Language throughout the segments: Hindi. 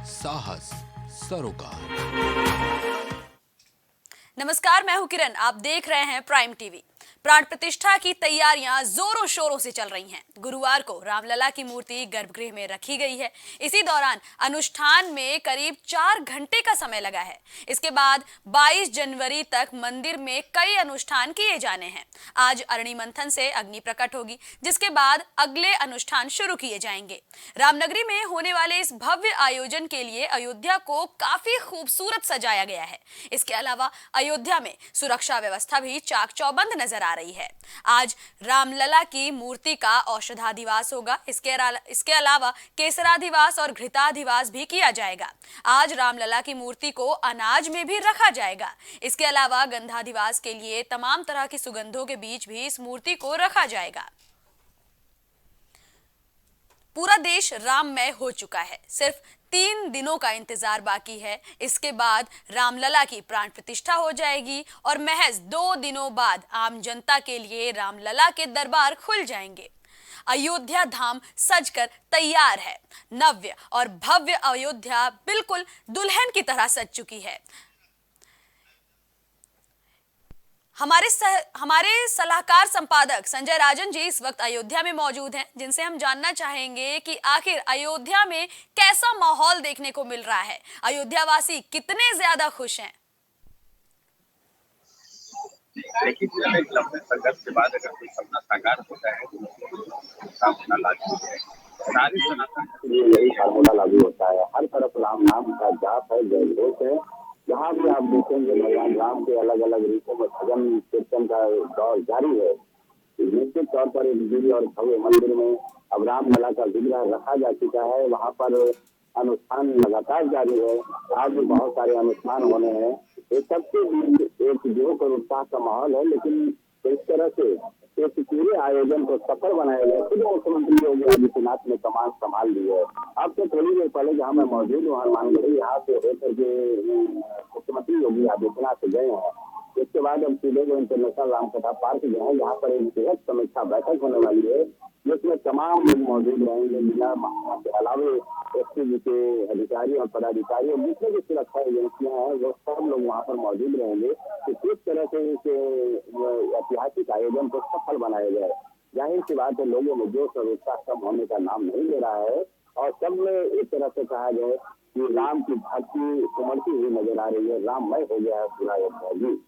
साहस सरोकार। नमस्कार, मैं हूं किरण। आप देख रहे हैं प्राइम टीवी। प्राण प्रतिष्ठा की तैयारियां जोरों शोरों से चल रही हैं। गुरुवार को रामलला की मूर्ति गर्भगृह में रखी गई है। इसी दौरान अनुष्ठान में करीब 4 घंटे का समय लगा है। इसके बाद 22 जनवरी तक मंदिर में कई अनुष्ठान किए जाने हैं। आज अरणि मंथन से अग्नि प्रकट होगी, जिसके बाद अगले अनुष्ठान शुरू किए जाएंगे। रामनगरी में होने वाले इस भव्य आयोजन के लिए अयोध्या को काफी खूबसूरत सजाया गया है। इसके अलावा अयोध्या में सुरक्षा व्यवस्था भी चाक चौबंद नजर आ रही है। आज रामलला की मूर्ति का औषधाधिवास होगा। इसके अलावा केसराधिवास और घृताधिवास भी किया जाएगा। आज रामलला की मूर्ति को अनाज में भी रखा जाएगा। इसके अलावा गंधाधिवास के लिए तमाम तरह की सुगंधों के बीच भी इस मूर्ति को रखा जाएगा। पूरा देश राममय हो चुका है। सिर्फ 3 दिनों का इंतजार बाकी है। इसके बाद रामलला की प्राण प्रतिष्ठा हो जाएगी और महज 2 दिनों बाद आम जनता के लिए रामलला के दरबार खुल जाएंगे। अयोध्या धाम सजकर तैयार है। नव्य और भव्य अयोध्या बिल्कुल दुल्हन की तरह सज चुकी है। हमारे सलाहकार संपादक संजय राजन जी इस वक्त अयोध्या में मौजूद हैं, जिनसे हम जानना चाहेंगे कि आखिर अयोध्या में कैसा माहौल देखने को मिल रहा है। अयोध्या वासी कितने ज्यादा खुश हैं? देखिए, एक लंबे संघर्ष के बाद अगर कोई सपना साकार होता है तो फार्मूला लागू है। सारी सनातन के लिए यही फार्मूला लागू होता है। हर तरफ राम नाम का जाप है, जय घोष है। जहाँ भी आप देखेंगे भगवान राम के अलग अलग रूपों में भजन कीर्तन का दौर जारी है। निश्चित तौर पर एक दिव्य और भव्य मंदिर में अब रामलला का विग्रह रखा जा चुका है। वहाँ पर अनुष्ठान लगातार जारी है। आज भी बहुत सारे अनुष्ठान होने हैं। एक सबसे एक जोश और उत्साह का माहौल है, लेकिन इस तरह से इस पूरे आयोजन को सफल बनाया गया। खुद मुख्यमंत्री योगी आदित्यनाथ ने कमान संभाल ली है। अब तो थोड़ी देर पहले जहाँ मैं मौजूद हूँ हनुमानगढ़ी, यहाँ से होकर के मुख्यमंत्री योगी आदित्यनाथ गए हैं। इसके बाद अब सीधे वो इंटरनेशनल रामकथा पार्क गए हैं, जहाँ पर एक बृहद समीक्षा बैठक होने वाली है, जिसमें तमाम लोग मौजूद रहेंगे। जिला के अलावे एसपी के अधिकारी और पदाधिकारी और जितने भी सुरक्षा एजेंसियां हैं वो सब लोग वहाँ पर मौजूद रहेंगे कि किस तरह से इस ऐतिहासिक आयोजन को सफल बनाया जाए। जाहिर सी बात है, लोगों में जोश और उत्साह कम होने का नाम नहीं ले रहा है और सब में एक तरह से कहा जाए कि राम की भक्ति उमड़ती हुई नजर आ रही है। राममय हो गया है पूरा अयोध्या जी।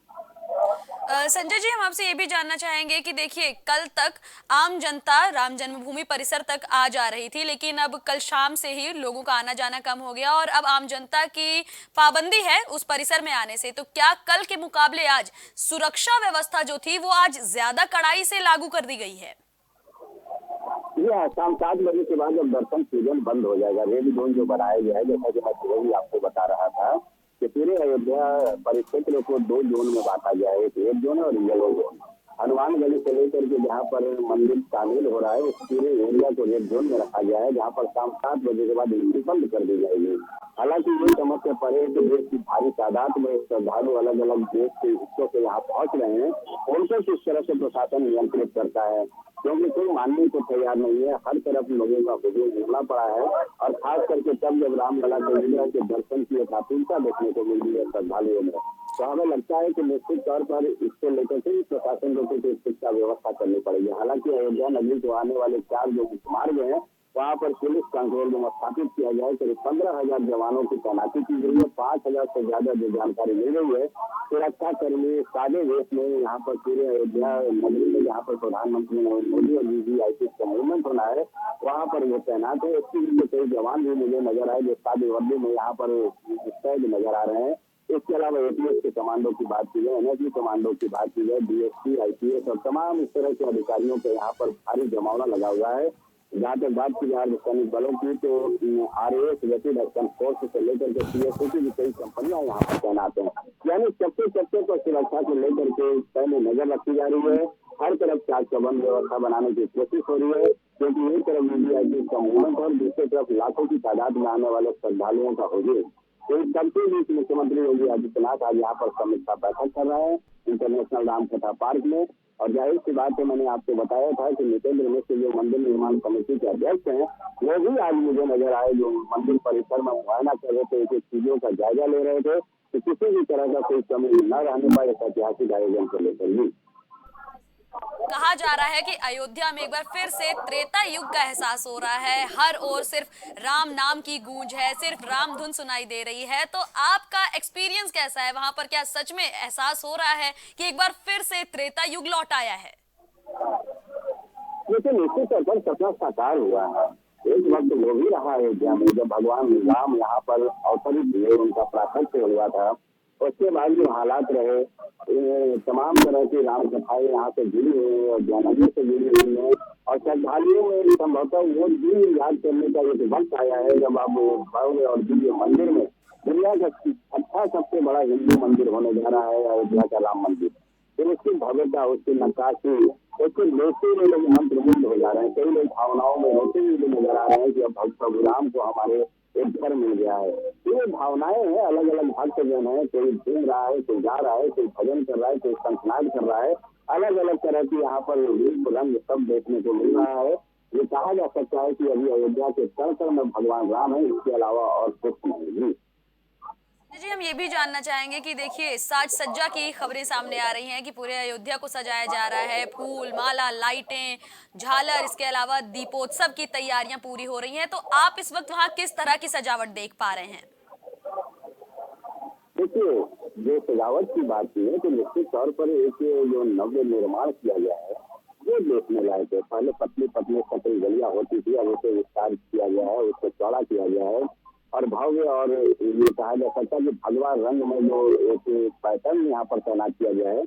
संजय जी, हम आपसे ये भी जानना चाहेंगे कि देखिए, कल तक आम जनता राम जन्मभूमि परिसर तक आ जा रही थी, लेकिन अब कल शाम से ही लोगों का आना जाना कम हो गया और अब आम जनता की पाबंदी है उस परिसर में आने से। तो क्या कल के मुकाबले आज सुरक्षा व्यवस्था जो थी वो आज ज्यादा कड़ाई से लागू कर दी गई है? शाम 7 बजे के बाद अब दर्शन पूजन बंद हो जाएगा। रेड जोन जो बनाया गया है, जैसा कि मैं सुबह ही आपको बता रहा था कि पूरे अयोध्या परिक्षेत्र को 2 जोन में बांटा गया है, एक रेड जोन और येलो जोन। हनुमानगढ़ी से लेकर के जहाँ पर मंदिर शामिल हो रहा है उस पूरे एरिया को रेड जोन में रखा गया है, जहाँ पर शाम 7 बजे के बाद एंट्री बंद कर दी जाएगी। हालांकि ये समस्या पड़े कि देश की भारी तादाद में श्रद्धालु अलग अलग देश के हिस्सों से यहाँ पहुंच रहे हैं, उनको किस तरह से प्रशासन नियंत्रित करता है, क्योंकि कोई मानने को तैयार नहीं है। हर तरफ लोगों का हुजूम उमड़ा पड़ा है और खास करके तब जब रामलला के विग्रह के दर्शन की एक आतुरता देखने को मिल रही है श्रद्धालुओं में, तो हमें लगता है कि निश्चित तौर पर इसको लेकर के प्रशासन को कुछ शिक्षा व्यवस्था करनी पड़ेगी। हालांकि अयोध्या नगरी को आने वाले 4 जो मार्ग हैं वहाँ पर पुलिस कंट्रोल रूम स्थापित किया जाए। करीब 15,000 जवानों की तैनाती की गई है। 5,000 से ज्यादा जो जानकारी मिल रही है, सुरक्षा कर्मी सादे वेश में यहाँ पर पूरे अयोध्या नगरी में जहाँ पर प्रधानमंत्री नरेंद्र मोदी और वीवीआईपी का मूवमेंट होना है वहाँ पर वो तैनात है। इसके लिए कई जवान भी मुझे नजर आए जो सादे वर्दी में यहाँ पर मुस्तैद नजर आ रहे हैं। इसके अलावा एटीएस के कमांडो की बात की जाए, एनएसजी कमांडो की बात की जाए, डीएसपी, आईपीएस और तमाम इस तरह के अधिकारियों के यहाँ पर भारी जमावड़ा लगा हुआ है। जहाँ तक बात की जाए सैनिक बलों की, तो आरएएफ रैपिड एक्शन फोर्स से लेकर के पीएसओ की भी कई कंपनियां यहाँ पर तैनात हैं। यानी चप्पे चप्पे पर सुरक्षा को लेकर के पहले नजर रखी जा रही है। हर तरफ चाक चौबंद व्यवस्था बनाने की कोशिश हो रही है, क्योंकि एक तरफ वीवीआईपी का मूवमेंट और दूसरी तरफ लाखों की तादाद में आने वाले श्रद्धालुओं का हुजूम। तो इस सबके बीच मुख्यमंत्री योगी आदित्यनाथ आज यहाँ पर समीक्षा बैठक कर रहे हैं इंटरनेशनल रामकथा पार्क में और जाहिर सी बात है, मैंने आपको बताया था कि नितेंद्र मिश्र जो मंदिर निर्माण कमेटी के अध्यक्ष हैं, वो भी आज मुझे नजर आए, जो मंदिर परिसर में मुआयना कर रहे थे, एक एक चीजों का जायजा ले रहे थे कि किसी भी तरह का कोई कमी न रहने पाए इस ऐतिहासिक आयोजन को लेकर भी। कहा जा रहा है कि अयोध्या में एक बार फिर से त्रेता युग का एहसास हो रहा है। हर ओर सिर्फ राम नाम की गूंज है, सिर्फ राम धुन सुनाई दे रही है। तो आपका एक्सपीरियंस कैसा है वहां पर? क्या सच में एहसास हो रहा है कि एक बार फिर से त्रेता युग लौट आया है? लेकिन निश्चित तौर पर सपना साकार हुआ है। एक वक्त वो भी रहा अयोध्या में जब भगवान राम यहाँ पर अवतरित हुए, उनका प्राकट्य हुआ था। उसके बाद जो हालात रहे, तमाम तरह की राम कथाएं यहाँ से जुड़ी हुई और ज्ञानों से जुड़ी हुई है, और श्रद्धालुओं में संभवतः वो दिन याद करने का एक वक्त आया है जब आप भव्य और दिव्य मंदिर में दुनिया का अच्छा सबसे बड़ा हिंदू मंदिर होने जा रहा है अयोध्या का राम मंदिर। फिर उसकी भव्यता, उसकी नक्काशी, उसको देखते हुए लोग मंत्रमुग्ध हो जा रहे हैं। कई लोग भावनाओं में रोते हुए भी नजर आ रहे हैं कि अब भक्त राम को हमारे एक घर मिल गया है। तो ये भावनाएं हैं, अलग अलग भक्तजन है, कोई घूम रहा है, कोई गा रहा है, कोई भजन कर रहा है, कोई शंखनाद कर रहा है। अलग अलग तरह की यहाँ पर रूप रंग सब देखने को मिल रहा है। ये कहा जा सकता है कि अभी अयोध्या के तल तल में भगवान राम है, इसके अलावा और कुछ नहीं। जी, हम ये भी जानना चाहेंगे कि देखिए साज सज्जा की खबरें सामने आ रही हैं कि पूरे अयोध्या को सजाया जा रहा है, फूल माला, लाइटें, झालर, इसके अलावा दीपोत्सव की तैयारियां पूरी हो रही हैं। तो आप इस वक्त वहां किस तरह की सजावट देख पा रहे हैं? देखिए, जो सजावट की बात की है तो निश्चित तौर पर एक जो नव्य निर्माण किया गया है वो देखने लायक है। पहले पतली पतली कतई गलियां होती थी, अब उसे विस्तार किया गया है, उसको चौड़ा किया गया है और भव्य, और ये कहा जा सकता है कि भगवा रंग में जो एक पैटर्न यहाँ पर तैनात किया गया है,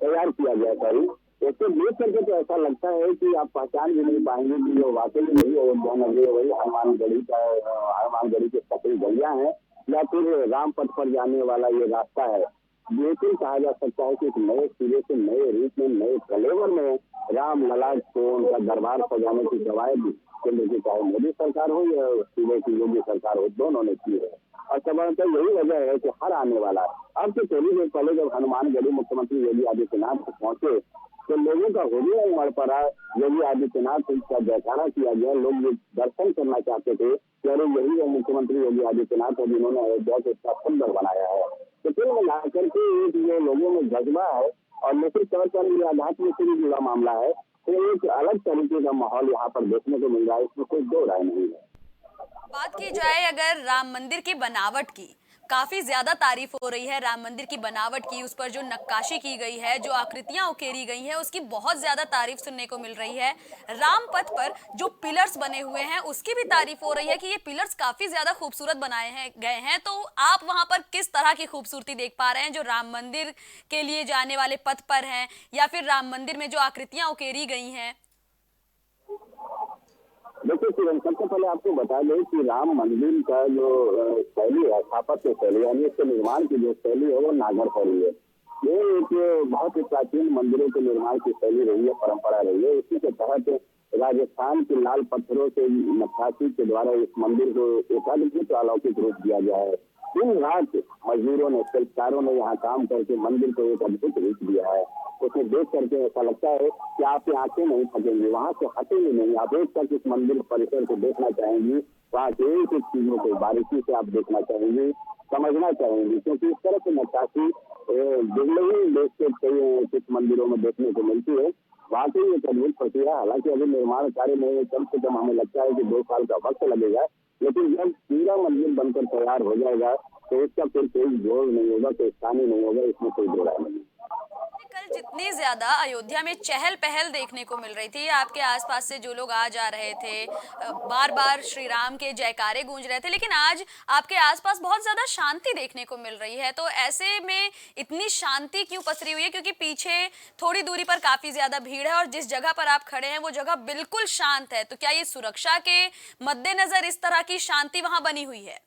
तैयार किया गया है। सॉरी, इसको देख करके तो ऐसा लगता है कि आप पहचान भी नहीं पाएंगे कि वो वाकई वही अयोध्या वही हनुमानगढ़ी की कतई गलियां हैं या फिर राम पथ पर जाने वाला ये रास्ता है। बिल्कुल कहा जा सकता है कि एक नए सिरे से, नए रूप में, नए फ्लेवर में राम लला को उनका दरबार सजाने की कवायद केंद्र की, चाहे मोदी सरकार हो या सूबे की योगी सरकार हो, दोनों ने की है। और साधारणतः यही वजह है कि हर आने वाला, अब से थोड़ी देर पहले जब हनुमानगढ़ी मुख्यमंत्री योगी आदित्यनाथ पहुंचे तो लोगों का हृदय उमड़ पड़ा। योगी आदित्यनाथ का जयकारा किया गया, लोग ये दर्शन करना चाहते थे कि अरे यही वो मुख्यमंत्री योगी आदित्यनाथ है जिन्होंने अयोध्या को इतना सुंदर बनाया है। तो फिर मिलाकर के एक जो लोगों में जज्बा है और निश्चित तौर पर ये आध्यात्म से भी जुड़ा मामला है, तो एक अलग तरीके का माहौल यहाँ पर देखने को मिल रहा है, इसमें कोई दो राय नहीं है। बात की जाए अगर राम मंदिर की बनावट की, काफी ज्यादा तारीफ हो रही है राम मंदिर की बनावट की। उस पर जो नक्काशी की गई है, जो आकृतियां उकेरी गई हैं, उसकी बहुत ज्यादा तारीफ सुनने को मिल रही है। राम पथ पर जो पिलर्स बने हुए हैं उसकी भी तारीफ हो रही है कि ये पिलर्स काफी ज्यादा खूबसूरत बनाए गए हैं। तो आप वहां पर किस तरह की खूबसूरती देख पा रहे हैं जो राम मंदिर के लिए जाने वाले पथ पर है, या फिर राम मंदिर में जो आकृतियां उकेरी गई हैं? देखिए किरण, सबसे पहले आपको बता दें कि राम मंदिर का जो शैली है, स्थापत्य शैली यानी इसके निर्माण की जो शैली है वो नागर शैली है। ये एक बहुत ही प्राचीन मंदिरों के निर्माण की शैली रही है, परंपरा रही है। इसी के तहत राजस्थान के लाल पत्थरों से नक्काशी के द्वारा इस मंदिर को एक अद्भुत अलौकिक रूप दिया गया है। दिन रात मजदूरों ने, शिल्पकारों ने यहाँ काम करके मंदिर को एक अद्भुत रूप दिया है। उसे देख करके ऐसा लगता है कि आपकी आंखें नहीं थकेंगी, वहां से हटेंगी नहीं। आप एक तक इस मंदिर परिसर को देखना चाहेंगी, वहाँ के एक एक चीजों को बारीकी से आप देखना चाहेंगी, समझना चाहेंगी, क्योंकि इस तरह की नक्काशी दुर्लभ देश के कई कुछ मंदिरों में देखने को मिलती है। वाकई एक अद्भुत प्रक्रिया। हालांकि अभी निर्माण कार्य में कम से कम हमें लगता है कि 2 साल का वक्त लगेगा, लेकिन जब पूरा मंदिर बनकर तैयार हो जाएगा तो इसका फिर कोई जोर नहीं होगा, कोई स्थानीय नहीं होगा, इसमें कोई दो राय नहीं। कल जितनी ज्यादा अयोध्या में चहल पहल देखने को मिल रही थी, आपके आसपास से जो लोग आ जा रहे थे, बार बार श्री राम के जयकारे गूंज रहे थे, लेकिन आज आपके आसपास बहुत ज्यादा शांति देखने को मिल रही है। तो ऐसे में इतनी शांति क्यों पसरी हुई है? क्योंकि पीछे थोड़ी दूरी पर काफी ज्यादा भीड़ है और जिस जगह पर आप खड़े हैं वो जगह बिल्कुल शांत है। तो क्या ये सुरक्षा के मद्देनजर इस तरह की शांति वहां बनी हुई है?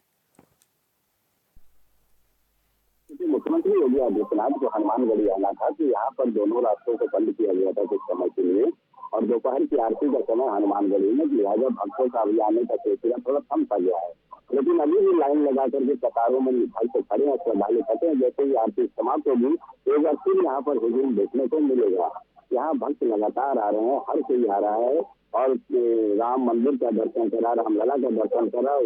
मुख्यमंत्री योगी आदित्यनाथ को हनुमानगढ़ी आना था कि यहाँ पर दोनों रास्तों को बंद किया गया था कुछ समय के लिए, और दोपहर की आरती का समय हनुमानगढ़ी में, लिहाजा भक्तों का अभी आने का सिलसिला थोड़ा थम सा गया है। लेकिन अभी भी लाइन लगा करके कतारों में भक्त खड़े हैं, श्रद्धालु खड़े हैं। जैसे ही आरती समाप्त होगी एक बार फिर यहाँ पर हुजूम देखने को मिलेगा। यहाँ भक्त लगातार आ रहे हैं, हर कोई आ रहा है और राम मंदिर का दर्शन करा, रामलला का दर्शन करा।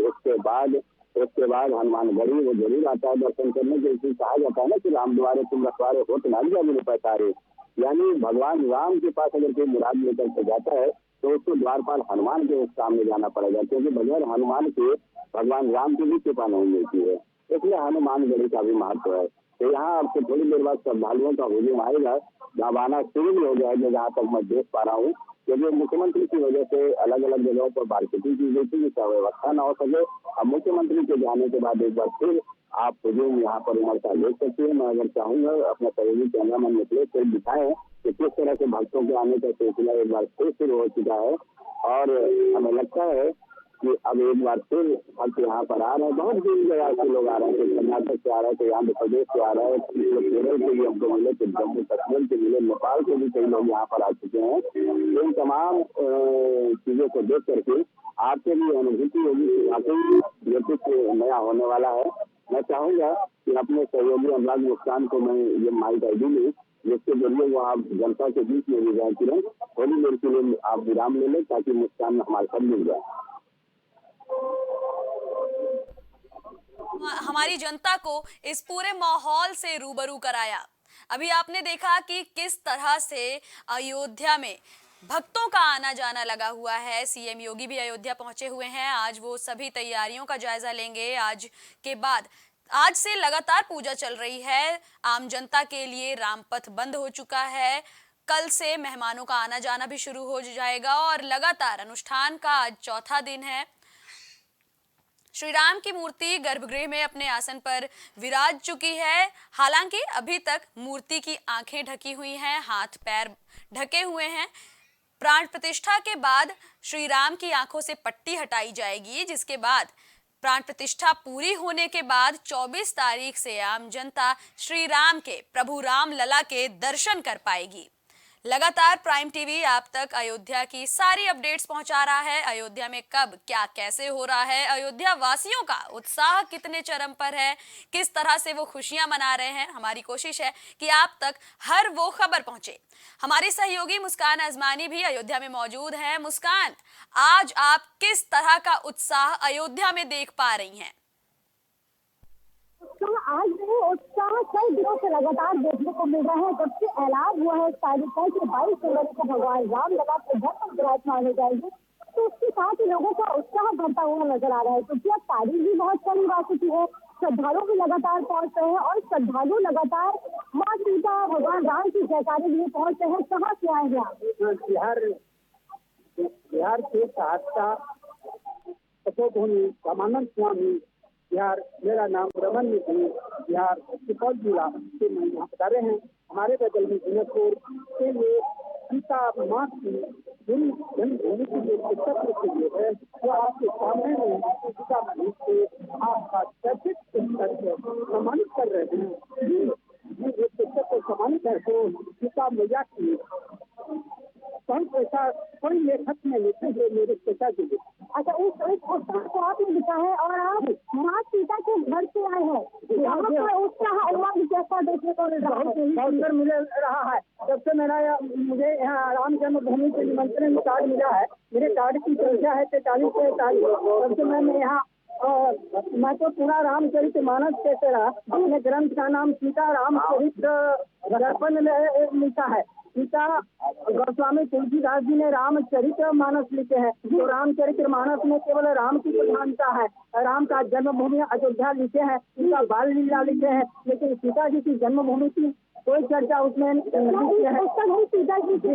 उसके बाद हनुमानगढ़ी वो जरूर आता है दर्शन करने के। इसी कहा जाता है ना कि राम द्वारे तुम रखवारे हो तो ना दिया मेरे पैसारे, यानी भगवान राम के पास अगर कोई मुराद लेकर के जाता है तो उसको द्वारपाल हनुमान के सामने जाना पड़ेगा, क्योंकि बगैर हनुमान के भगवान राम की भी कृपा नहीं मिलती है। इसलिए हनुमानगढ़ी का भी महत्व है। तो यहाँ आपको थोड़ी देर बाद श्रद्धालुओं का हुजूम आएगा, जहाँ आना शुरू भी हो जाएगा, जहाँ तक मैं देख पा रहा हूँ, क्योंकि मुख्यमंत्री की वजह से अलग अलग जगहों पर मार्केटिंग की गई थी जिसका व्यवस्था न हो सके। अब मुख्यमंत्री के जाने के बाद एक बार फिर आप हुजूम यहाँ पर उमड़ता देख सकते हैं। मैं अगर चाहूंगा अपना सहयोगी कैमरामैन निकले फिर दिखाएं कि किस तरह के भक्तों के आने का सिलसिला एक बार फिर शुरू हो चुका है। और हमें लगता है कि अब एक बार फिर भक्त यहाँ पर आ रहे हैं। बहुत दूर जगह से लोग आ रहे हैं, कर्नाटक से आ रहे हैं, तो आंध्र प्रदेश से आ रहे हैं, केरल के भी हमको मिले, तो जम्मू कश्मीर के मिले, नेपाल के भी कई लोग यहाँ पर आ चुके हैं। इन तमाम चीजों को देख करके आपके भी अनुभूति होगी कि वाकई ये कुछ नया होने वाला है। मैं चाहूंगा कि अपने सहयोगी अनुराग मुस्कान को मैं ये माइक आईडी लूँ, जिसके जरिए वो आप जनता के बीच में भी जाए तुरंत थोड़ी देर के लिए आप विराम ले लें, ताकि मुस्कान हमारे साथ मिल जाए। हमारी जनता को इस पूरे माहौल से रूबरू कराया। अभी आपने देखा कि किस तरह से अयोध्या में भक्तों का आना जाना लगा हुआ है। सीएम योगी भी अयोध्या पहुंचे हुए हैं। आज वो सभी तैयारियों का जायजा लेंगे। आज से लगातार पूजा चल रही है। आम जनता के लिए रामपथ बंद हो चुका है। कल से मेहमानों का आना जाना भी शुरू हो जाएगा और लगातार अनुष्ठान का आज चौथा दिन है। श्री राम की मूर्ति गर्भगृह में अपने आसन पर विराज चुकी है। हालांकि अभी तक मूर्ति की आंखें ढकी हुई हैं, हाथ पैर ढके हुए हैं। प्राण प्रतिष्ठा के बाद श्री राम की आंखों से पट्टी हटाई जाएगी, जिसके बाद प्राण प्रतिष्ठा पूरी होने के बाद 24 तारीख से आम जनता श्री राम के प्रभु राम लला के दर्शन कर पाएगी। लगातार प्राइम टीवी आप तक अयोध्या की सारी अपडेट्स पहुंचा रहा है। अयोध्या में कब क्या कैसे हो रहा है, अयोध्या वासियों का उत्साह कितने चरम पर है, किस तरह से वो खुशियां मना रहे हैं, हमारी कोशिश है कि आप तक हर वो खबर पहुंचे। हमारी सहयोगी मुस्कान आजमानी भी अयोध्या में मौजूद हैं। मुस्कान, आज आप किस तरह का उत्साह अयोध्या में देख पा रही हैं? तो आज जो उत्साह कई दिनों से लगातार देखने को मिल रहा है। जब से ऐलान हुआ है इस तारीख का कि 22 जनवरी को भगवान राम लला के घर पर विराजमान हो जाएंगे, तो उसके साथ ही लोगों का उत्साह बढ़ता हुआ नजर आ रहा है, क्योंकि अब तारीख भी बहुत करीब आ चुकी है। श्रद्धालु भी लगातार पहुंच रहे हैं और श्रद्धालु लगातार माँ सीता भगवान राम की जयकारे लिए पहुंच रहे हैं। कहाँ से आए हैं आप? बिहार के सहरसा तपोभूमि रामानंद स्वामी बिहार, मेरा नाम रमन मिश्र, बिहार सुपौल जिला से मैं यहाँ बता रहे हैं। हमारे बगल में जनकपुर के लिए सीता माँ की जन्मभूमि की जो पुस्तक के लिए है वो आपके सामने में सीता मणि से आपका चर्चित पुस्तक सम्मानित कर रहे हैं। ये पुस्तक को सम्मानित है तो सीता मैया की ऐसा कोई लेखक ने लिखे जो मेरे पिता जी। अच्छा, इस पुस्तक को आपने लिखा है और आप माँ सीता के घर से आए हैं। यहाँ पर उत्साह उमंग कैसा देखने को मिल रहा है? जब से मुझे यहाँ राम जन्मभूमि के निमंत्रण कार्ड मिला है, मेरे कार्ड की संख्या है 4343। तब से मैंने यहाँ मैं तो पूरा रामचरित मानस के तरह अपने ग्रंथ का नाम सीता रामचरित दर्पण लिखा है। सीता गोस्वामी तुलसीदास जी ने रामचरित मानस लिखे हैं। जो रामचरित मानस में केवल राम की प्रधानता है। राम का जन्मभूमि अयोध्या लिखे हैं, उनका बाल लीला लिखे हैं, लेकिन सीता जी की जन्मभूमि की कोई चर्चा उसमें नहीं है। सीता जी की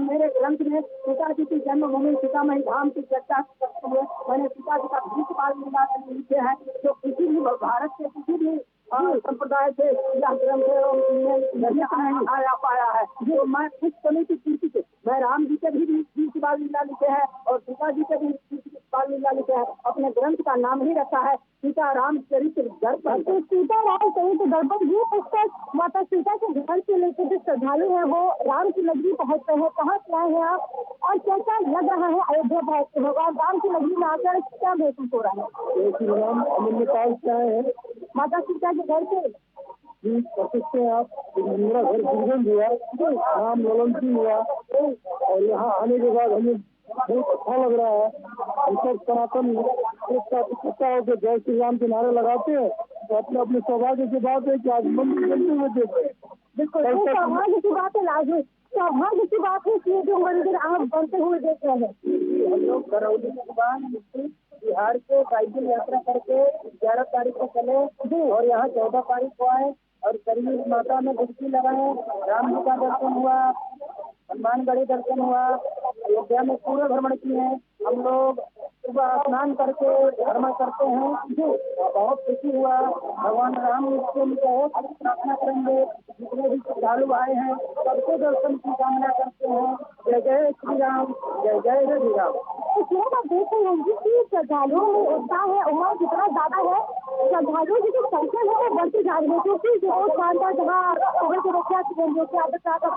मेरे ग्रंथ में सीता जी की जन्मभूमि सीतामढ़ी धाम की चर्चा करते हुए मैंने सीता जी का 20 बाल लीला लिखे हैं, जो किसी भी भारत के किसी भी संप्रदाय से यह ग्रंथ आया पाया है। जो मैं उस समय की कीर्ति से मैं राम जी के भी 20 बाल लीला लिखे हैं और सीता जी के भी 20 बाल लीला लिखे हैं। अपने ग्रंथ का नाम ही रखा है सीता रामचरित दर्पण। तो सीता रामचरित दर्पण ये पुस्तक माता सीता के घर से लेकर जो श्रद्धालु है वो राम की नगरी पहुँचते हैं। कहाँ से आए हैं आप और कैसा लग रहा है अयोध्या पहुँचते भगवान राम की नगरी में आकर क्या महसूस हो रहा है? नेपाल से आए हैं, माता सीता के घर से। जी कर सकते हैं आप। मेरा घर गुरगंज हुआ, नाम ललन सिंह हुआ, और यहाँ आने के बाद हमें बहुत अच्छा लग रहा है। हम सब सनातन एकता होकर जय श्री राम के नारे लगाते हैं, तो अपने अपने सौभाग्य की बात है कि आज मंदिर बनते हुए देख रहे हैं। बिल्कुल सौभाग्य की बात है, लाजमी सौभाग्य की बात है कि जो मंदिर आप बनते हुए देख रहे हैं। हम लोग करौली के बाद बिहार से साइकिल यात्रा करके 11 तारीख को चले और यहाँ 14 तारीख को आए और करीब माता में डुबकी लगाए। राम जी का दर्शन हुआ, हनुमानगढ़ी दर्शन हुआ, अयोध्या में पूरे भ्रमण किए हैं। हम लोग सुबह स्नान करके भ्रमण करते हैं जी, बहुत खुशी हुआ। भगवान राम के लिए बहुत प्रार्थना करेंगे। जितने भी श्रद्धालु आए हैं सबके दर्शन की कामना करते हैं। जय जय श्री राम, जय जय श्री राम। इसमें आप देख रहे होंगे कि श्रद्धालुओं में उत्साह है, उमंग कितना ज्यादा है। श्रद्धालुओं की जो संख्या है वो बढ़ती जा रही है, क्योंकि जो शानदार जहाँ खबर को रोका से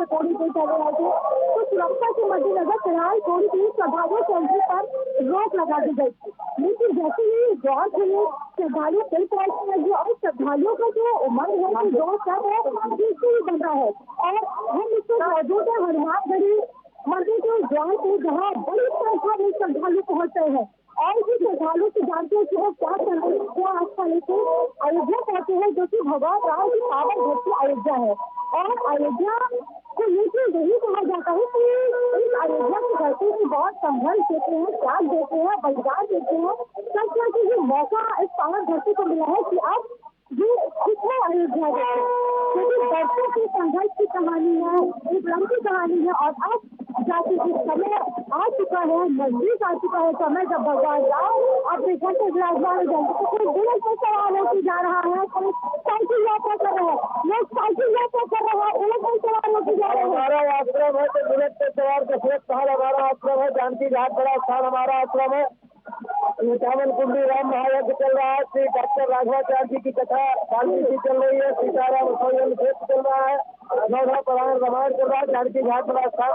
थोड़ी देर चले रहे थे, तो सुरक्षा के मद्देनजर फिलहाल थोड़ी देर श्रद्धालुओं की एंट्री पर रोक लगा दी गई थी। लेकिन जैसे ही गौर खुले श्रद्धालु कई पहुंचने लगे और श्रद्धालुओं का जो उमंग है, जो जोश है, बिल्कुल बन रहा है। और हम इससे मौजूद है हनुमानगढ़ी मंदिर के द्वार पे, जहाँ बड़ी संख्या में श्रद्धालु पहुंच रहे हैं। और भी श्रद्धालु से जानते हैं कि वो क्या कर रहे हैं, क्या आस्था लेके अयोध्या पहुंचे हैं, जो कि भगवान राम की पावन धरती अयोध्या है। और अयोध्या को लेकर यही कहा जाता है कि इस अयोध्या की धरती से बहुत संघर्ष देते हैं, त्याग देते हैं, बलिदान देते हैं। सच में कि ये मौका इस पावन धरती को मिला है कि अब ये कितने अयोध्या क्योंकि वर्षों की संघर्ष की कहानी है, एक लंबी कहानी है। और अब जाके इस समय आ चुका है, नजदीक आ चुका है समय जब भगवान राम अपने घर से विराजमान हो जाएंगे। तो कोई बुलेट में सवार होकर जा रहा है, कोई साइकिल यात्रा कर रहा है, लोग साइकिल यात्रा कर रहा है, बुलेट में सवार होकर जा रहे हैं। हमारा आश्रम है तो बुलेट पे सवार का सुरत पहाड़ हमारा आश्रम है। जानकी घाट बड़ा स्थान हमारा आश्रम है। चावल कुंडी राम महायज्ञ चल रहा है। श्री डॉक्टर राघवाचार्य जी की कथा वाल्मीकि चल रही है। सीताराम चल रहा है। नौधा पुराण रामायण चल रहा है। जानकी घाट बड़ा स्थान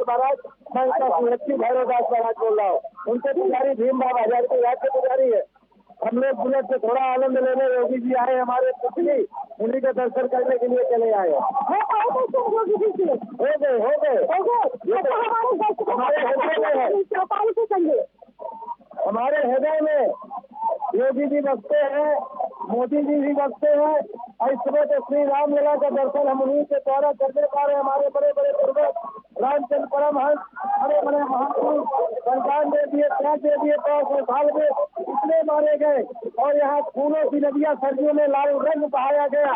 महाराज, मैं उनका सुरक्षित भैरवदास महाराज बोल रहा हूँ। उनके पुजारी भीम बाबा जानकी घाट के पुजारी है। हम लोग बुलेट से थोड़ा आनंद लेने योगी जी आए हमारे पुतली, उन्हीं का दर्शन करने के लिए चले आए। हो गए। हमारे हृदय में योगी जी बसते हैं, मोदी जी भी बसते हैं। और इस समय तो श्री रामलला का दर्शन हम उन्हीं के द्वारा करने पा रहे। हमारे बड़े बड़े पूर्वज रामचंद्र परमहंस, बड़े बड़े महापुरुष बलिदान दे दिए, त्याग दे दिए, 100 साल में इतने मारे गए। और यहाँ फूलों की नदियां सर्दियों में लाल रंग बहाया गया।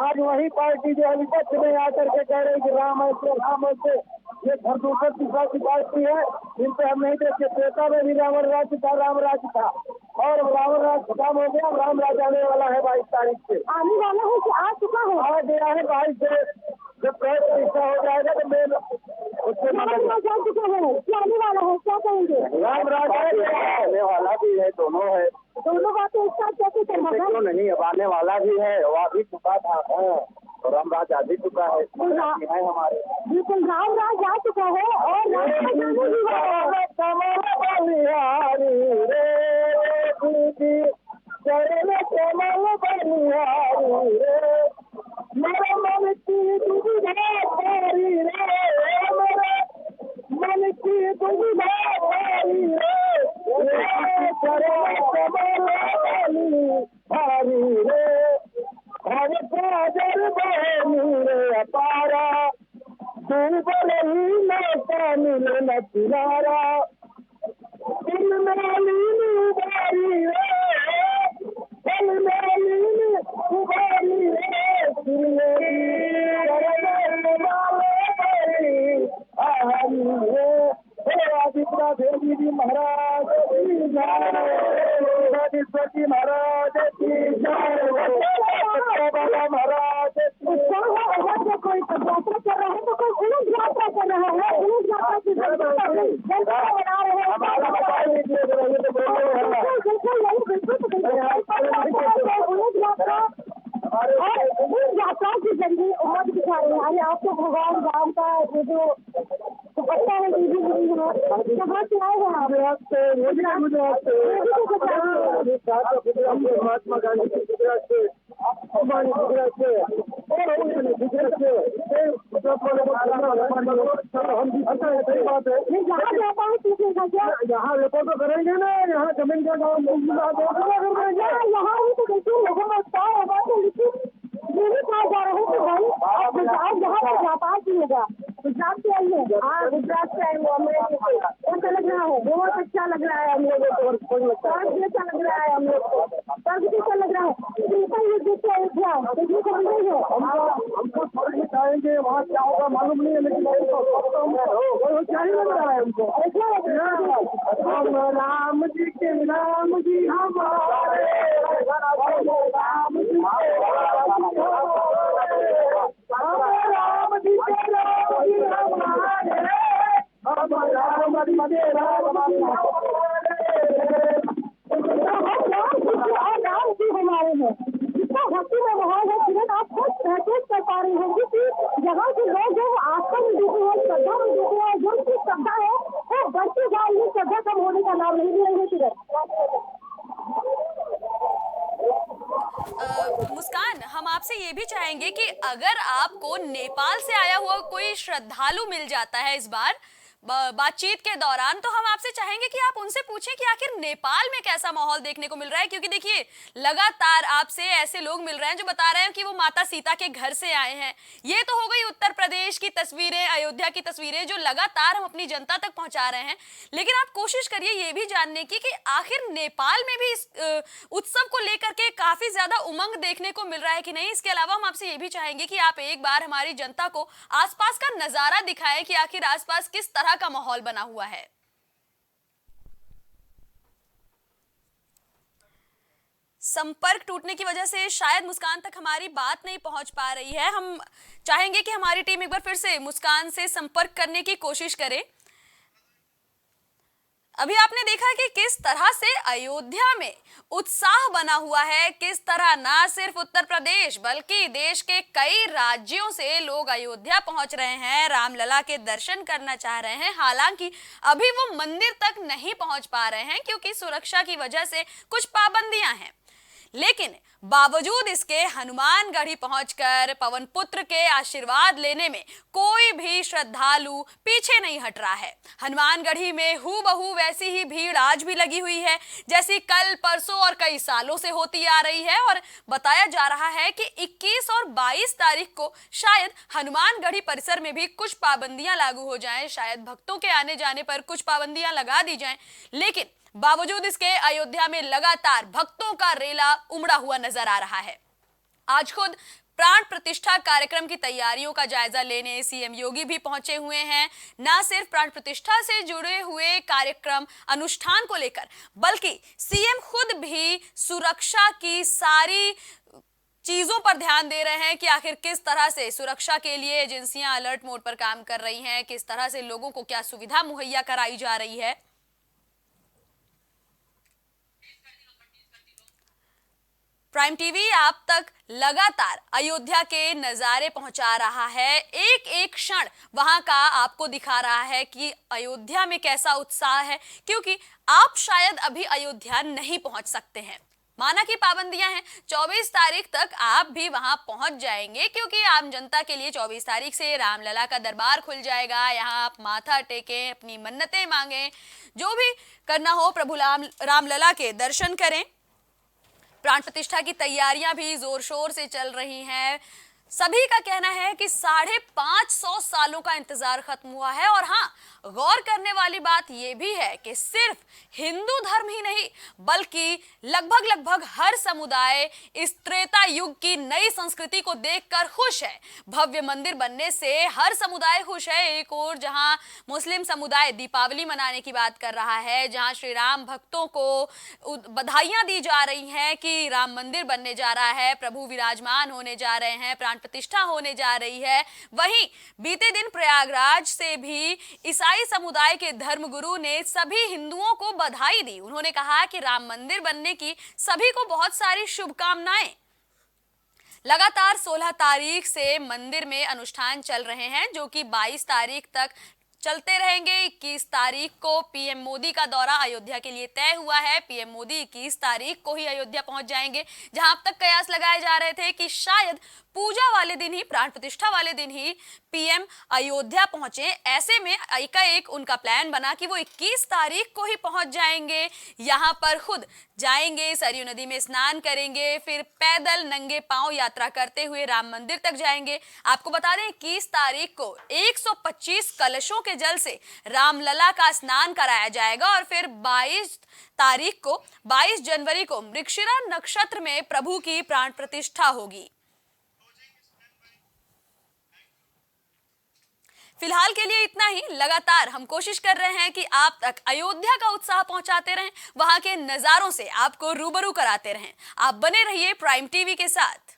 आज वही पार्टी जो है विपक्ष में आकर के कह रही कि राम ऐसे राम ऐसे, ये धर्मोत्तर की पार्टी है। इन पे हम नहीं देखते। त्रेता में भी रावण राज्य था, राम राज्य था, और रावण राज्य खत्म हो गया। राम राज्य आने वाला है 22 तारीख से। आने वाला है कि आ चुका है? आ गया है 22 से। जब प्रतिष्ठा हो जाएगा तो मैं उससे जा चुका है, क्या आने वाला है, क्या कहेंगे? राम राज्य आने वाला भी है, दोनों है। दोनों बातें एक साथ कैसे संभव है? क्यों नहीं, अब आने वाला भी है, वो अभी चुका था और राम राज आ भी चुका है हमारे। बिल्कुल, राम राज आ चुका है। और यात्रा के जरिए उम्र दिखा रहे हैं आपको भगवान राम का ये जो दुपट्टा है, कहाँ से आए हैं आप? महात्मा गांधी की गुजरात से हमारे गुजरात से और गुजरात से हम भी पता है, सही बात है। यहाँ व्यापार सीखेगा क्या? यहाँ व्यापार तो करेंगे ना, यहाँ जमीन का काम यहाँ भी तो देखिए लोगों में उत्साह होगा, तो लेकिन ये नहीं कहा जा रहा है कि भाई आप गुजरात यहाँ पर व्यापार की होगा। गुजरात से आइए। हाँ, गुजरात से आए वो हमें कैसा लग रहा है? बहुत अच्छा लग रहा है हम लोगों को, स्वर्ग जैसा लग रहा है हम लोग को, स्वर्ग जैसा लग रहा है। देखो ये देखिए अयोध्या देखने को मिल रही है। हमको स्वर्ग में जाएंगे, वहाँ क्या होगा मालूम नहीं है, लेकिन क्या ही लग रहा है हमको। ऐसा लग रहा है राम जी के नाम जी हमारे, राम जी के राम जी के राम जी हमारे, हम राम जी के राम जी हमारे में जितना भक्ति में माहौल है, किरण आप खुद महसूस कर पा रही होंगी कि जहाँ के लोग जो आस्था में डूबे हैं, श्रद्धा में डूबे हैं, जो उनकी श्रद्धा है वो बढ़ती जा रही है, श्रद्धा कम होने का नाम नहीं ले रही है। किरण मुस्कान, हम आपसे ये भी चाहेंगे कि अगर आपको नेपाल से आया हुआ कोई श्रद्धालु मिल जाता है इस बार बातचीत के दौरान, तो हम आपसे चाहेंगे कि आप उनसे पूछें कि आखिर नेपाल में कैसा माहौल देखने को मिल रहा है, क्योंकि देखिए लगातार आपसे ऐसे लोग मिल रहे हैं जो बता रहे हैं कि वो माता सीता के घर से आए हैं। ये तो हो गई उत्तर प्रदेश की तस्वीरें, अयोध्या की तस्वीरें जो लगातार हम अपनी जनता तक पहुंचा रहे हैं, लेकिन आप कोशिश करिए ये भी जानने की कि आखिर नेपाल में भी इस उत्सव को लेकर के काफी ज्यादा उमंग देखने को मिल रहा है कि नहीं। इसके अलावा हम आपसे ये भी चाहेंगे कि आप एक बार हमारी जनता को आसपास का नजारा दिखाएं कि आखिर आसपास किस तरह का माहौल बना हुआ है। संपर्क टूटने की वजह से शायद मुस्कान तक हमारी बात नहीं पहुंच पा रही है। हम चाहेंगे कि हमारी टीम एक बार फिर से मुस्कान से संपर्क करने की कोशिश करे। अभी आपने देखा कि किस तरह से अयोध्या में उत्साह बना हुआ है, किस तरह ना सिर्फ उत्तर प्रदेश बल्कि देश के कई राज्यों से लोग अयोध्या पहुंच रहे हैं, रामलला के दर्शन करना चाह रहे हैं। हालांकि अभी वो मंदिर तक नहीं पहुंच पा रहे हैं क्योंकि सुरक्षा की वजह से कुछ पाबंदियां हैं, लेकिन बावजूद इसके हनुमानगढ़ी पहुंचकर पवन पुत्र के आशीर्वाद लेने में कोई भी श्रद्धालु पीछे नहीं हट रहा है। हनुमानगढ़ी में हूबहू वैसी ही भीड़ आज भी लगी हुई है जैसी कल परसों और कई सालों से होती आ रही है, और बताया जा रहा है कि 21 और 22 तारीख को शायद हनुमानगढ़ी परिसर में भी कुछ पाबंदियां लागू हो जाएं, शायद भक्तों के आने जाने पर कुछ पाबंदियां लगा दी जाएं, लेकिन बावजूद इसके अयोध्या में लगातार भक्तों का रेला उमड़ा हुआ नजर आ रहा है। आज खुद प्राण प्रतिष्ठा कार्यक्रम की तैयारियों का जायजा लेने सीएम योगी भी पहुंचे हुए हैं। न सिर्फ प्राण प्रतिष्ठा से जुड़े हुए कार्यक्रम अनुष्ठान को लेकर बल्कि सीएम खुद भी सुरक्षा की सारी चीजों पर ध्यान दे रहे हैं कि आखिर किस तरह से सुरक्षा के लिए एजेंसियां अलर्ट मोड पर काम कर रही हैं, किस तरह से लोगों को क्या सुविधा मुहैया कराई जा रही है। प्राइम टीवी आप तक लगातार अयोध्या के नजारे पहुंचा रहा है, एक एक क्षण वहां का आपको दिखा रहा है कि अयोध्या में कैसा उत्साह है, क्योंकि आप शायद अभी अयोध्या नहीं पहुंच सकते हैं। माना कि पाबंदियां हैं, 24 तारीख तक आप भी वहां पहुंच जाएंगे क्योंकि आम जनता के लिए 24 तारीख से रामलला का दरबार खुल जाएगा। यहां आप माथा टेकें, अपनी मन्नतें मांगें, जो भी करना हो प्रभु रामलला के दर्शन करें। प्राण प्रतिष्ठा की तैयारियां भी जोर शोर से चल रही हैं। सभी का कहना है कि 550 सालों का इंतजार खत्म हुआ है। और हाँ, गौर करने वाली बात यह भी है कि सिर्फ हिंदू धर्म ही नहीं बल्कि लगभग हर समुदाय इस त्रेता युग की नई संस्कृति को देखकर खुश है। भव्य मंदिर बनने से हर समुदाय खुश है। एक और जहां मुस्लिम समुदाय दीपावली मनाने की बात कर रहा है, जहां श्री राम भक्तों को बधाइयां दी जा रही हैं कि राम मंदिर बनने जा रहा है, प्रभु विराजमान होने जा रहे हैं, प्राण प्रतिष्ठा होने जा रही है, वहीं बीते दिन प्रयागराज से भी ईसाई समुदाय के धर्मगुरु ने सभी हिंदुओं को बधाई दी। उन्होंने कहा कि राम मंदिर बनने की सभी को बहुत सारी शुभकामनाएं। लगातार 16 तारीख से मंदिर में अनुष्ठान चल रहे हैं जो कि 22 तारीख तक चलते रहेंगे। 21 तारीख को पीएम मोदी का दौरा अयोध्या के लिए तय हुआ है। पीएम मोदी 21 तारीख को ही अयोध्या पहुंच जाएंगे, जहां अब तक कयास लगाए जा रहे थे कि शायद पूजा वाले दिन ही, प्राण प्रतिष्ठा वाले दिन ही पीएम अयोध्या पहुंचे। ऐसे में एकाएक उनका प्लान बना कि वो 21 तारीख को ही पहुंच जाएंगे, यहां पर खुद जाएंगे, सरयू नदी में स्नान करेंगे, फिर पैदल नंगे पांव यात्रा करते हुए राम मंदिर तक जाएंगे। आपको बता दें 21 तारीख को 125 कलशों के जल से रामलला का स्नान कराया जाएगा और फिर 22 जनवरी को मृगशिरा नक्षत्र में प्रभु की प्राण प्रतिष्ठा होगी। फिलहाल के लिए इतना ही। लगातार हम कोशिश कर रहे हैं कि आप तक अयोध्या का उत्साह पहुंचाते रहें, वहां के नजारों से आपको रूबरू कराते रहें। आप बने रहिए प्राइम टीवी के साथ।